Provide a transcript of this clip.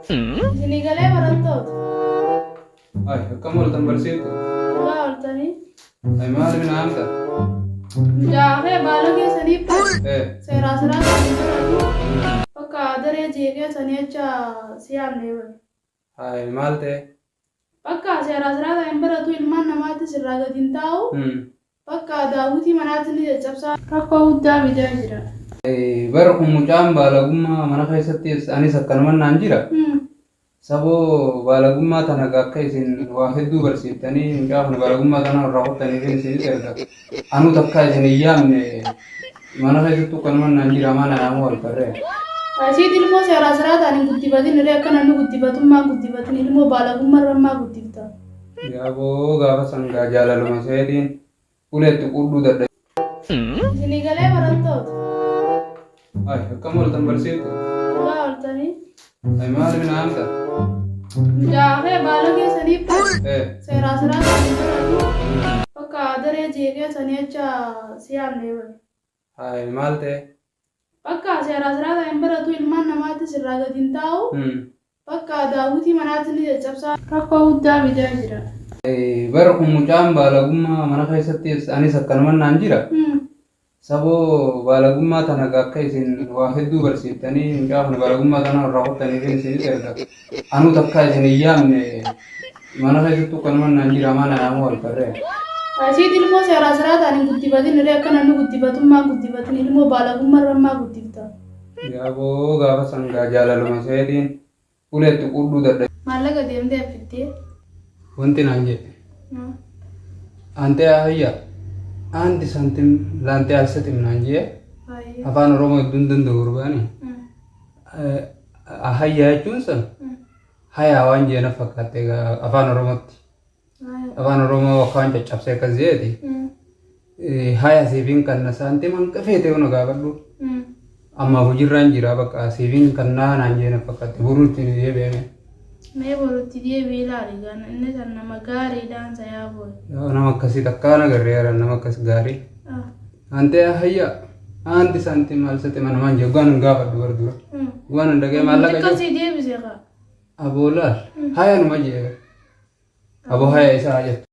Isinii galee barattoota. Ay, akkam waltan barsiiftu? Dhugaa ooltanii. Ay, maal minaamta? Jaafee baala keessanii seeraa siraa kan baratu bakka daree jeeqee sanii acha siyaamnee wali. Ay, maal ta'e? Bakka seeraa siraa kan baratu ilmaan namaattis irraa gadi hin taa'u. Bakka daawwitii manaatti ni caccabsaa rakkoo guddaa fidaa jira. Bara kun mucaan baalagummaa mana keessatti anis akkanuma naan jira. Saboo baalagummaa tana akka isin waa hedduu barsiiftanii mucaa kana baalagummaa kana irraa qottanii fi isin erga. Anu takka isin hin yaamne mana keessatti akkanuma naan jira mana naamuu wal qarree. Asiit ilmoo seeraa siraa ta'anii guddifatin irree akka namni guddifatummaa guddifatin ilmoo baalagummaa irrammaa guddifta. Yaaboo gaafa sangaa jaalaluma seetiin uleetti qudduu dadha. Isinii galee barattoota. Ay, akkam waltan barsiiftu? Dhugaa ooltanii. Ay, maal minaamta? Jaafee baala keessanii seeraa siraa kan baratu bakka daree jeeqee sanii acha siyaamnee wali. Ay, maal ta'e? Bakka seeraa siraa kan baratu ilmaan namaattis irraa gadi hin taa'u. Bakka daawwitii manaatti ni caccabsaa rakkoo guddaa fidaa jira. Bara kun mucaan baalagummaa mana keessatti anis akkanuma naan jira. Saboo baalagummaa tana akka isin waa hedduu barsiiftanii mucaa kana baalagummaa kana irraa qottanii fi isin erga. Anu takka isin hin yaamne mana keessatti akkanuma naan jira mana naamuu wal qarree. Asiit ilmoo seeraa siraa ta'anii guddifatin irree akka namni guddifatummaa guddifatin ilmoo baalagummaa irrammaa guddifta. Yaaboo gaafa sangaa jaalaluma seetiin uleetti qudduu dadha. Maallaqa deemtee affittee. Wanti naan jedhe. Antee hayya. Anti santim lantai alsetim naan jedhe. Afaan Oromoo hedduun danda'u urbaani. Hayya jechuun san hayaa waan jeena fakkaatte afaan Oromootti. Afaan Oromoo akkaan caccabsee akkas jeeti. Haya siifiin kanna saantii manqa feete una gaafadhu. Amma hojiirraan jira bakka siifiin kannaa naan jeena fakkaatte buruutti deebi'ame. Mee boruutti deebi'ee ilaali gana inni san nama gaariidhaan sayaa boru. Nama akkasii takkaan agarreera nama akkas gaarii. Antee hayya anti santii maal sate mana maan jee waan gaafadhu bar dura. Waan dhagee maallaqa jiru. Akkasii deebisee kaa. Aboolaal haya numa jee. Aboo haya isaa jettu.